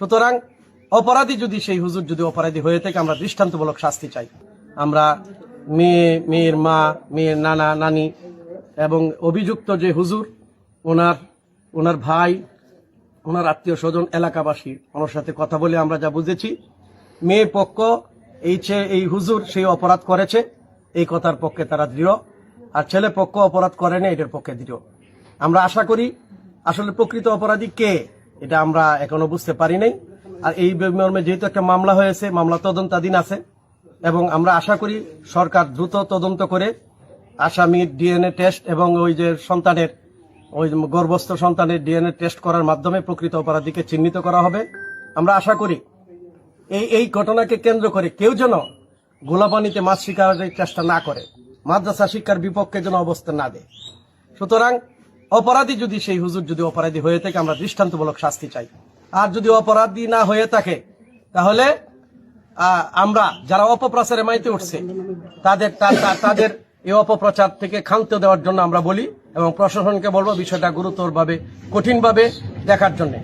সুতরাং অপরাধী যদি সেই হুজুর যদি অপরাধী হয়ে থাকে আমরা দৃষ্টান্তমূলক শাস্তি চাই। আমরা মেয়ের মা, মেয়ের নানা নানি এবং অভিযুক্ত যে হুজুর, ওনার ভাই, ওনার আত্মীয় স্বজন, এলাকাবাসী, ওনার সাথে কথা বলে আমরা যা বুঝেছি, মেয়ে পক্ষ এই হুজুর সেই অপরাধ করেছে এই কথার পক্ষে তারা দৃঢ়, আর ছেলে পক্ষ অপরাধ করেনি এটার পক্ষে দৃঢ়। আমরা আশা করি আসলে প্রকৃত অপরাধী কে এটা আমরা এখনো বুঝতে পারি নাই। আর এই মর্মে যেহেতু একটা মামলা হয়েছে, মামলা তদন্তাধীন আছে এবং আমরা আশা করি সরকার দ্রুত তদন্ত করে আসামির ডিএনএ টেস্ট এবং ওই যে সন্তানের, ওই গর্ভস্থ সন্তানের ডিএনএ টেস্ট করার মাধ্যমে প্রকৃত অপরাধীকে চিহ্নিত করা হবে। আমরা আশা করি এই ঘটনাকে কেন্দ্র করে কেউ যেন গোলাপানিতে মাছ শিকারের চেষ্টা না করে, মাদ্রাসা শিক্ষার বিপক্ষে যেন অবস্থান না দেয়। সুতরাং অপরাধী যদি সেই হুজুর যদি অপরাধী হয়ে থাকে আমরা দৃষ্টান্তমূলক শাস্তি চাই। আর যদি অপরাধী না হয়ে থাকে তাহলে আমরা যারা অপপ্রচারে মাইতে উঠছে তাদের এই অপপ্রচার থেকে ক্ষান্ত দেওয়ার জন্য আমরা বলি এবং প্রশাসনকে বলবো বিষয়টা গুরুতরভাবে, কঠিনভাবে দেখার জন্য।